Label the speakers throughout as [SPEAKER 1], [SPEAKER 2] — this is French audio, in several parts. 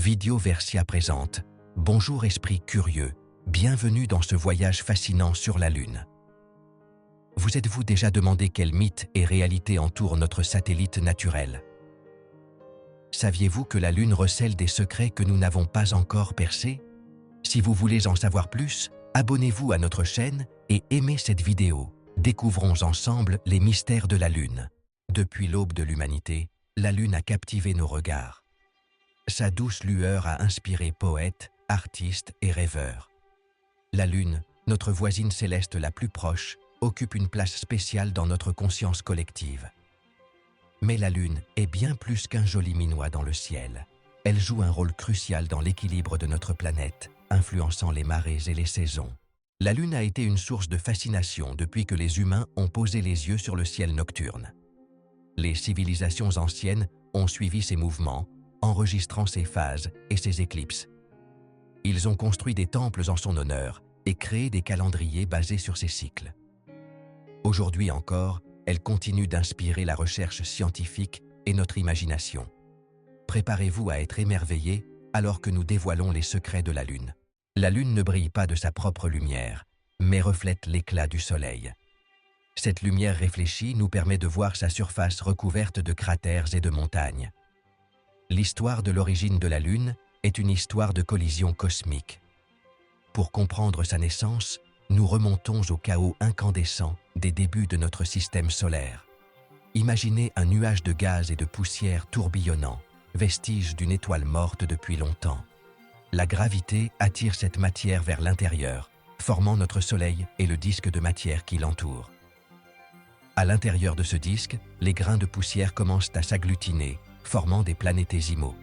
[SPEAKER 1] Vidéo Versia présente. Bonjour esprit curieux, bienvenue dans ce voyage fascinant sur la Lune. Vous êtes-vous déjà demandé quels mythes et réalités entourent notre satellite naturel? Saviez-vous que la Lune recèle des secrets que nous n'avons pas encore percés? Si vous voulez en savoir plus, abonnez-vous à notre chaîne et aimez cette vidéo. Découvrons ensemble les mystères de la Lune. Depuis l'aube de l'humanité, la Lune a captivé nos regards. Sa douce lueur a inspiré poètes, artistes et rêveurs. La Lune, notre voisine céleste la plus proche, occupe une place spéciale dans notre conscience collective. Mais la Lune est bien plus qu'un joli minois dans le ciel. Elle joue un rôle crucial dans l'équilibre de notre planète, influençant les marées et les saisons. La Lune a été une source de fascination depuis que les humains ont posé les yeux sur le ciel nocturne. Les civilisations anciennes ont suivi ses mouvements, enregistrant ses phases et ses éclipses. Ils ont construit des temples en son honneur et créé des calendriers basés sur ses cycles. Aujourd'hui encore, elle continue d'inspirer la recherche scientifique et notre imagination. Préparez-vous à être émerveillés alors que nous dévoilons les secrets de la Lune. La Lune ne brille pas de sa propre lumière, mais reflète l'éclat du Soleil. Cette lumière réfléchie nous permet de voir sa surface recouverte de cratères et de montagnes. L'histoire de l'origine de la Lune est une histoire de collision cosmique. Pour comprendre sa naissance, nous remontons au chaos incandescent des débuts de notre système solaire. Imaginez un nuage de gaz et de poussière tourbillonnant, vestige d'une étoile morte depuis longtemps. La gravité attire cette matière vers l'intérieur, formant notre Soleil et le disque de matière qui l'entoure. À l'intérieur de ce disque, les grains de poussière commencent à s'agglutiner, formant des planétésimaux.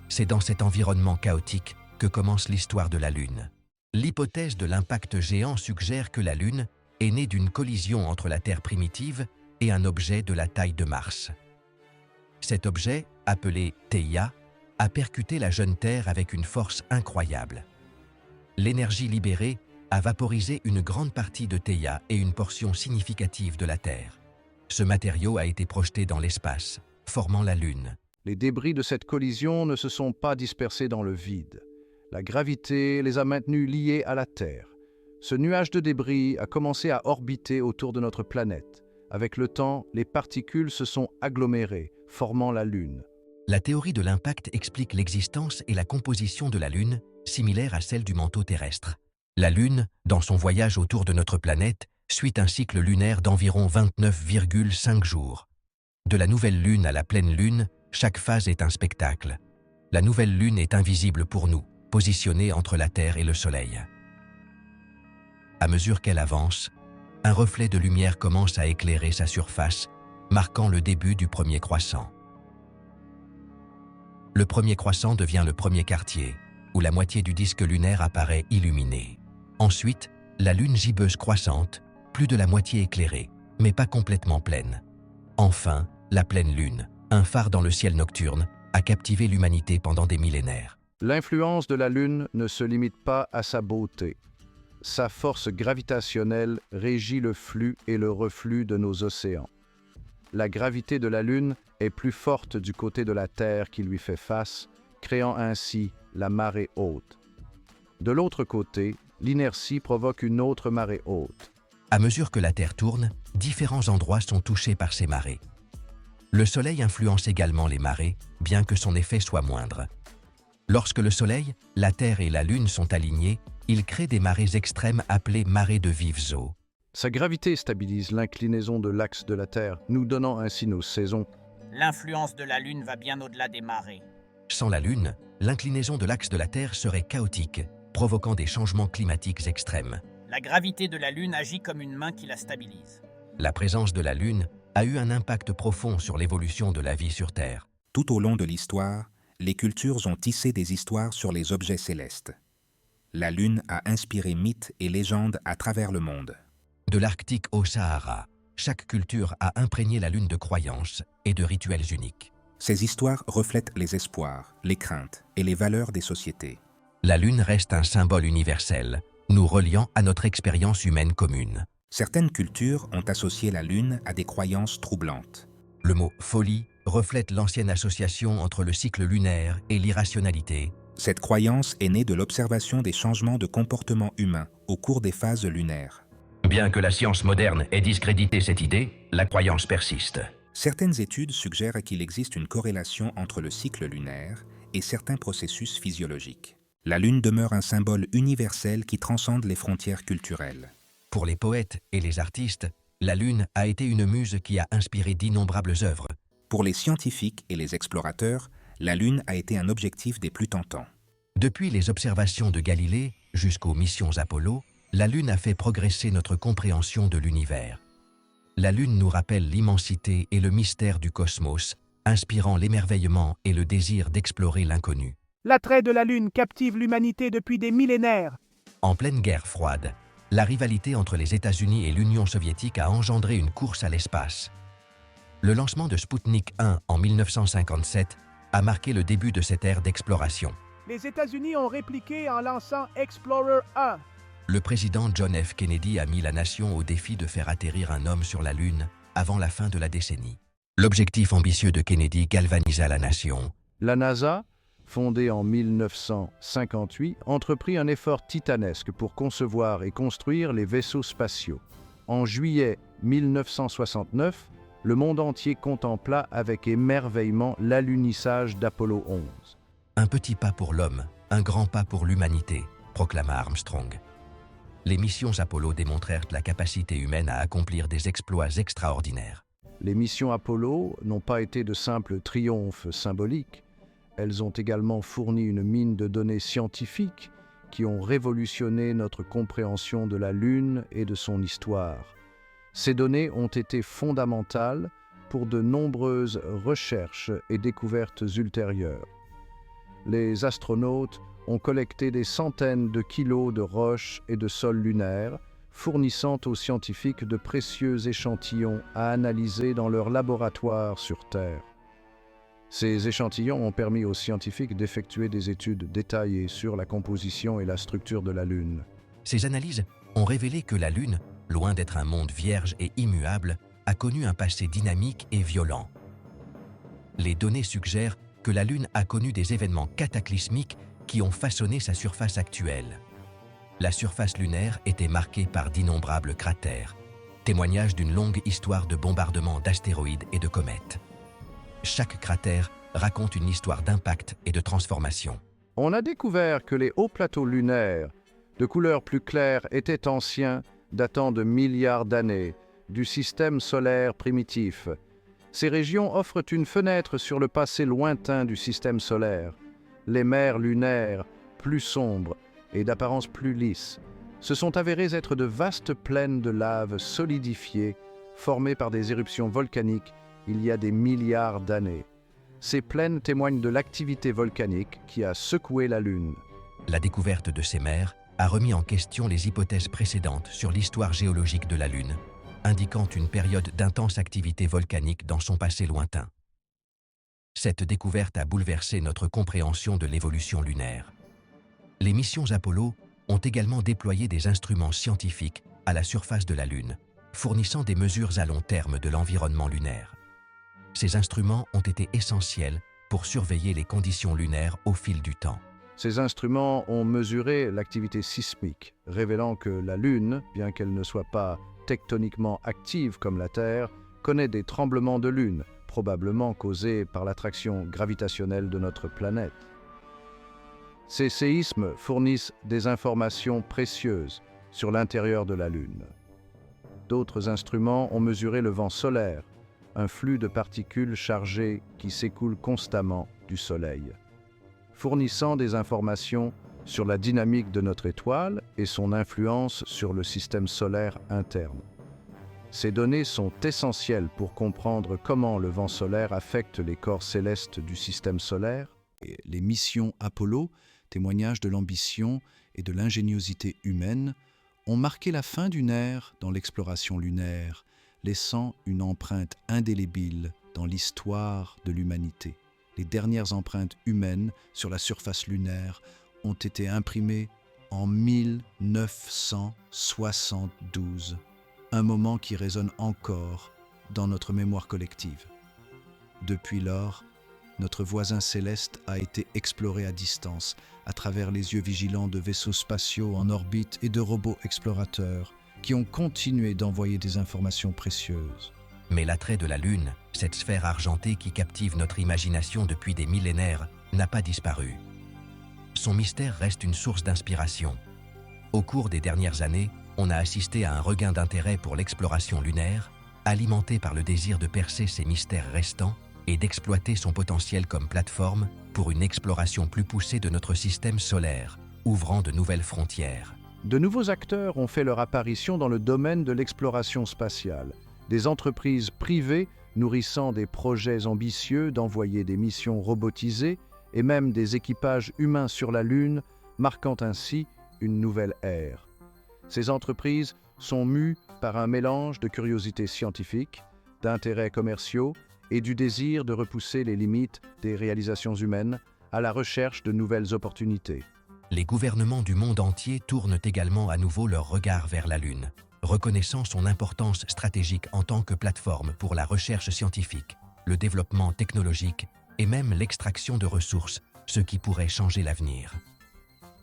[SPEAKER 1] C'est dans cet environnement chaotique que commence l'histoire de la Lune. L'hypothèse de l'impact géant suggère que la Lune est née d'une collision entre la Terre primitive et un objet de la taille de Mars. Cet objet, appelé Theia, a percuté la jeune Terre avec une force incroyable. L'énergie libérée a vaporisé une grande partie de Theia et une portion significative de la Terre. Ce matériau a été projeté dans l'espace, formant la Lune.
[SPEAKER 2] Les débris de cette collision ne se sont pas dispersés dans le vide. La gravité les a maintenus liés à la Terre. Ce nuage de débris a commencé à orbiter autour de notre planète. Avec le temps, les particules se sont agglomérées, formant la Lune.
[SPEAKER 1] La théorie de l'impact explique l'existence et la composition de la Lune, similaire à celle du manteau terrestre. La Lune, dans son voyage autour de notre planète, suit un cycle lunaire d'environ 29,5 jours. De la nouvelle Lune à la pleine Lune, chaque phase est un spectacle. La nouvelle Lune est invisible pour nous, positionnée entre la Terre et le Soleil. À mesure qu'elle avance, un reflet de lumière commence à éclairer sa surface, marquant le début du premier croissant. Le premier croissant devient le premier quartier, où la moitié du disque lunaire apparaît illuminée. Ensuite, la Lune gibbeuse croissante, plus de la moitié éclairée, mais pas complètement pleine. Enfin, la pleine Lune, un phare dans le ciel nocturne, a captivé l'humanité pendant des millénaires.
[SPEAKER 2] L'influence de la Lune ne se limite pas à sa beauté. Sa force gravitationnelle régit le flux et le reflux de nos océans. La gravité de la Lune est plus forte du côté de la Terre qui lui fait face, créant ainsi la marée haute. De l'autre côté, l'inertie provoque une autre marée haute.
[SPEAKER 1] À mesure que la Terre tourne, différents endroits sont touchés par ces marées. Le Soleil influence également les marées, bien que son effet soit moindre. Lorsque le Soleil, la Terre et la Lune sont alignés, il crée des marées extrêmes appelées marées de vives eaux.
[SPEAKER 2] Sa gravité stabilise l'inclinaison de l'axe de la Terre, nous donnant ainsi nos saisons.
[SPEAKER 3] L'influence de la Lune va bien au-delà des marées.
[SPEAKER 1] Sans la Lune, l'inclinaison de l'axe de la Terre serait chaotique, provoquant des changements climatiques extrêmes.
[SPEAKER 3] La gravité de la Lune agit comme une main qui la stabilise.
[SPEAKER 1] La présence de la Lune a eu un impact profond sur l'évolution de la vie sur Terre.
[SPEAKER 4] Tout au long de l'histoire, les cultures ont tissé des histoires sur les objets célestes. La Lune a inspiré mythes et légendes à travers le monde.
[SPEAKER 1] De l'Arctique au Sahara, chaque culture a imprégné la Lune de croyances et de rituels uniques.
[SPEAKER 4] Ces histoires reflètent les espoirs, les craintes et les valeurs des sociétés.
[SPEAKER 1] La Lune reste un symbole universel, nous reliant à notre expérience humaine commune.
[SPEAKER 4] Certaines cultures ont associé la Lune à des croyances troublantes.
[SPEAKER 1] Le mot « folie » reflète l'ancienne association entre le cycle lunaire et l'irrationalité.
[SPEAKER 4] Cette croyance est née de l'observation des changements de comportement humain au cours des phases lunaires.
[SPEAKER 1] Bien que la science moderne ait discrédité cette idée, la croyance persiste.
[SPEAKER 4] Certaines études suggèrent qu'il existe une corrélation entre le cycle lunaire et certains processus physiologiques. La Lune demeure un symbole universel qui transcende les frontières culturelles.
[SPEAKER 1] Pour les poètes et les artistes, la Lune a été une muse qui a inspiré d'innombrables œuvres.
[SPEAKER 4] Pour les scientifiques et les explorateurs, la Lune a été un objectif des plus tentants.
[SPEAKER 1] Depuis les observations de Galilée jusqu'aux missions Apollo, la Lune a fait progresser notre compréhension de l'univers. La Lune nous rappelle l'immensité et le mystère du cosmos, inspirant l'émerveillement et le désir d'explorer l'inconnu.
[SPEAKER 5] L'attrait de la Lune captive l'humanité depuis des millénaires.
[SPEAKER 1] En pleine guerre froide, la rivalité entre les États-Unis et l'Union soviétique a engendré une course à l'espace. Le lancement de Sputnik 1 en 1957 a marqué le début de cette ère d'exploration.
[SPEAKER 5] Les États-Unis ont répliqué en lançant Explorer 1.
[SPEAKER 1] Le président John F. Kennedy a mis la nation au défi de faire atterrir un homme sur la Lune avant la fin de la décennie. L'objectif ambitieux de Kennedy galvanisa la nation.
[SPEAKER 2] La NASA, fondée en 1958, entreprit un effort titanesque pour concevoir et construire les vaisseaux spatiaux. En juillet 1969, le monde entier contempla avec émerveillement l'alunissage d'Apollo 11.
[SPEAKER 1] Un petit pas pour l'homme, un grand pas pour l'humanité, proclama Armstrong. Les missions Apollo démontrèrent la capacité humaine à accomplir des exploits extraordinaires.
[SPEAKER 2] Les missions Apollo n'ont pas été de simples triomphes symboliques. Elles ont également fourni une mine de données scientifiques qui ont révolutionné notre compréhension de la Lune et de son histoire. Ces données ont été fondamentales pour de nombreuses recherches et découvertes ultérieures. Les astronautes ont collecté des centaines de kilos de roches et de sol lunaire, fournissant aux scientifiques de précieux échantillons à analyser dans leur laboratoire sur Terre. Ces échantillons ont permis aux scientifiques d'effectuer des études détaillées sur la composition et la structure de la Lune.
[SPEAKER 1] Ces analyses ont révélé que la Lune, loin d'être un monde vierge et immuable, a connu un passé dynamique et violent. Les données suggèrent que la Lune a connu des événements cataclysmiques qui ont façonné sa surface actuelle. La surface lunaire était marquée par d'innombrables cratères, témoignage d'une longue histoire de bombardements d'astéroïdes et de comètes. Chaque cratère raconte une histoire d'impact et de transformation.
[SPEAKER 2] On a découvert que les hauts plateaux lunaires, de couleur plus claire, étaient anciens, datant de milliards d'années, du système solaire primitif. Ces régions offrent une fenêtre sur le passé lointain du système solaire. Les mers lunaires, plus sombres et d'apparence plus lisse, se sont avérées être de vastes plaines de lave solidifiées, formées par des éruptions volcaniques il y a des milliards d'années. Ces plaines témoignent de l'activité volcanique qui a secoué la Lune.
[SPEAKER 1] La découverte de ces mers a remis en question les hypothèses précédentes sur l'histoire géologique de la Lune, indiquant une période d'intense activité volcanique dans son passé lointain. Cette découverte a bouleversé notre compréhension de l'évolution lunaire. Les missions Apollo ont également déployé des instruments scientifiques à la surface de la Lune, fournissant des mesures à long terme de l'environnement lunaire. Ces instruments ont été essentiels pour surveiller les conditions lunaires au fil du temps.
[SPEAKER 2] Ces instruments ont mesuré l'activité sismique, révélant que la Lune, bien qu'elle ne soit pas tectoniquement active comme la Terre, connaît des tremblements de Lune, probablement causés par l'attraction gravitationnelle de notre planète. Ces séismes fournissent des informations précieuses sur l'intérieur de la Lune. D'autres instruments ont mesuré le vent solaire, un flux de particules chargées qui s'écoule constamment du Soleil, fournissant des informations sur la dynamique de notre étoile et son influence sur le système solaire interne. Ces données sont essentielles pour comprendre comment le vent solaire affecte les corps célestes du système solaire.
[SPEAKER 6] Et les missions Apollo, témoignage de l'ambition et de l'ingéniosité humaine, ont marqué la fin d'une ère dans l'exploration lunaire, laissant une empreinte indélébile dans l'histoire de l'humanité. Les dernières empreintes humaines sur la surface lunaire ont été imprimées en 1972, un moment qui résonne encore dans notre mémoire collective. Depuis lors, notre voisin céleste a été exploré à distance, à travers les yeux vigilants de vaisseaux spatiaux en orbite et de robots explorateurs qui ont continué d'envoyer des informations précieuses.
[SPEAKER 1] Mais l'attrait de la Lune, cette sphère argentée qui captive notre imagination depuis des millénaires, n'a pas disparu. Son mystère reste une source d'inspiration. Au cours des dernières années, on a assisté à un regain d'intérêt pour l'exploration lunaire, alimenté par le désir de percer ces mystères restants et d'exploiter son potentiel comme plateforme pour une exploration plus poussée de notre système solaire, ouvrant de nouvelles frontières.
[SPEAKER 2] De nouveaux acteurs ont fait leur apparition dans le domaine de l'exploration spatiale. Des entreprises privées nourrissant des projets ambitieux d'envoyer des missions robotisées et même des équipages humains sur la Lune, marquant ainsi une nouvelle ère. Ces entreprises sont mues par un mélange de curiosité scientifique, d'intérêts commerciaux et du désir de repousser les limites des réalisations humaines à la recherche de nouvelles opportunités.
[SPEAKER 1] Les gouvernements du monde entier tournent également à nouveau leur regard vers la Lune, reconnaissant son importance stratégique en tant que plateforme pour la recherche scientifique, le développement technologique et même l'extraction de ressources, ce qui pourrait changer l'avenir.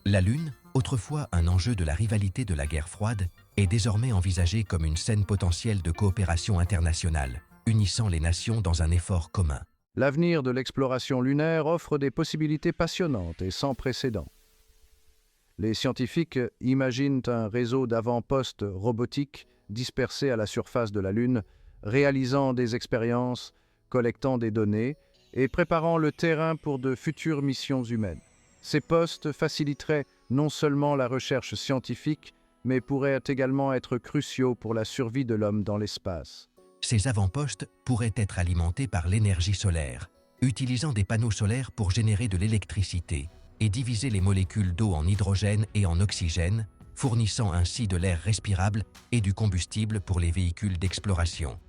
[SPEAKER 1] La Lune, autrefois un enjeu de la rivalité de la guerre froide, est désormais envisagée comme une scène potentielle de coopération internationale, unissant les nations dans un effort commun.
[SPEAKER 2] L'avenir de l'exploration lunaire offre des possibilités passionnantes et sans précédent. Les scientifiques imaginent un réseau d'avant-postes robotiques dispersés à la surface de la Lune, réalisant des expériences, collectant des données et préparant le terrain pour de futures missions humaines. Ces postes faciliteraient non seulement la recherche scientifique, mais pourraient également être cruciaux pour la survie de l'homme dans l'espace.
[SPEAKER 1] Ces avant-postes pourraient être alimentés par l'énergie solaire, utilisant des panneaux solaires pour générer de l'électricité et diviser les molécules d'eau en hydrogène et en oxygène, fournissant ainsi de l'air respirable et du combustible pour les véhicules d'exploration.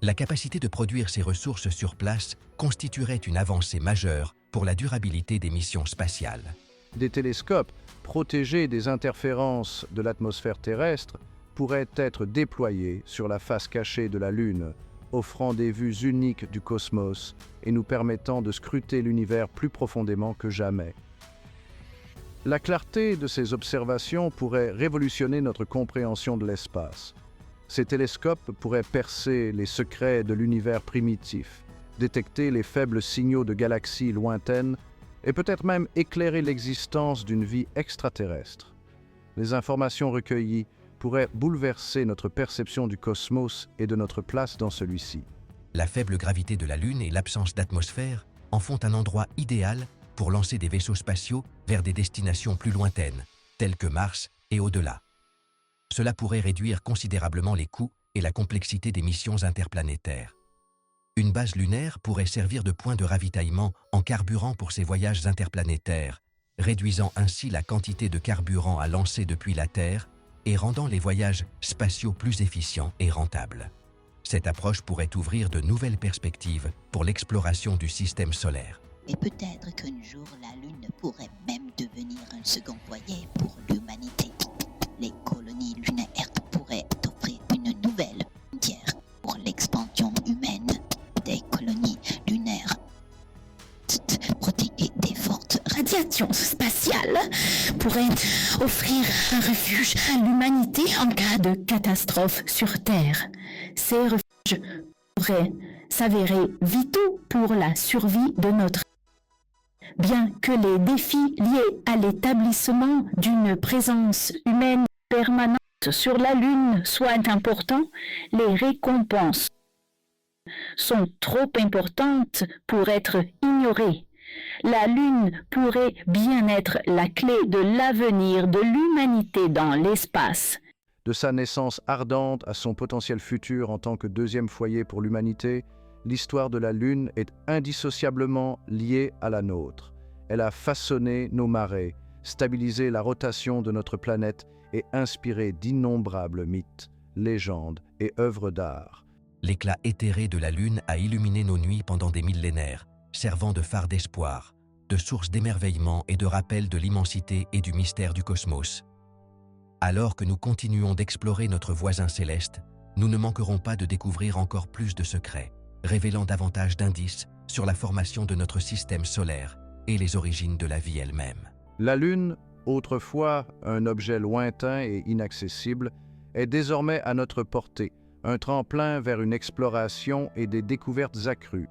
[SPEAKER 1] La capacité de produire ces ressources sur place constituerait une avancée majeure pour la durabilité des missions spatiales.
[SPEAKER 2] Des télescopes protégés des interférences de l'atmosphère terrestre pourraient être déployés sur la face cachée de la Lune, offrant des vues uniques du cosmos et nous permettant de scruter l'univers plus profondément que jamais. La clarté de ces observations pourrait révolutionner notre compréhension de l'espace. Ces télescopes pourraient percer les secrets de l'univers primitif, détecter les faibles signaux de galaxies lointaines et peut-être même éclairer l'existence d'une vie extraterrestre. Les informations recueillies pourraient bouleverser notre perception du cosmos et de notre place dans celui-ci.
[SPEAKER 1] La faible gravité de la Lune et l'absence d'atmosphère en font un endroit idéal pour lancer des vaisseaux spatiaux vers des destinations plus lointaines, telles que Mars et au-delà. Cela pourrait réduire considérablement les coûts et la complexité des missions interplanétaires. Une base lunaire pourrait servir de point de ravitaillement en carburant pour ces voyages interplanétaires, réduisant ainsi la quantité de carburant à lancer depuis la Terre et rendant les voyages spatiaux plus efficients et rentables. Cette approche pourrait ouvrir de nouvelles perspectives pour l'exploration du système solaire.
[SPEAKER 7] Et peut-être qu'un jour, la Lune pourrait même devenir un second foyer pour l'humanité. Les colonies lunaires pourraient offrir une nouvelle frontière pour l'expansion humaine des colonies lunaires. Protégées des fortes radiations spatiales pourraient offrir un refuge à l'humanité en cas de catastrophe sur Terre. Ces refuges pourraient s'avérer vitaux pour la survie de notre. Bien que les défis liés à l'établissement d'une présence humaine permanente sur la Lune soient importants, les récompenses sont trop importantes pour être ignorées. La Lune pourrait bien être la clé de l'avenir de l'humanité dans l'espace.
[SPEAKER 2] De sa naissance ardente à son potentiel futur en tant que deuxième foyer pour l'humanité, l'histoire de la Lune est indissociablement liée à la nôtre. Elle a façonné nos marées, stabilisé la rotation de notre planète et inspiré d'innombrables mythes, légendes et œuvres d'art.
[SPEAKER 1] L'éclat éthéré de la Lune a illuminé nos nuits pendant des millénaires, servant de phare d'espoir, de source d'émerveillement et de rappel de l'immensité et du mystère du cosmos. Alors que nous continuons d'explorer notre voisin céleste, nous ne manquerons pas de découvrir encore plus de secrets. révélant davantage d'indices sur la formation de notre système solaire et les origines de la vie elle-même.
[SPEAKER 2] La Lune, autrefois un objet lointain et inaccessible, est désormais à notre portée, un tremplin vers une exploration et des découvertes accrues.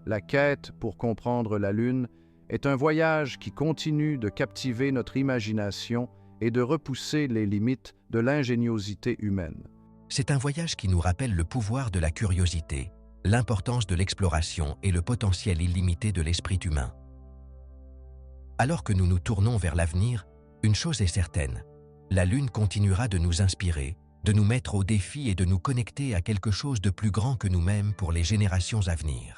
[SPEAKER 2] La quête pour comprendre la Lune est un voyage qui continue de captiver notre imagination et de repousser les limites de l'ingéniosité humaine.
[SPEAKER 1] C'est un voyage qui nous rappelle le pouvoir de la curiosité, l'importance de l'exploration et le potentiel illimité de l'esprit humain. Alors que nous nous tournons vers l'avenir, une chose est certaine, la Lune continuera de nous inspirer, de nous mettre au défi et de nous connecter à quelque chose de plus grand que nous-mêmes pour les générations à venir.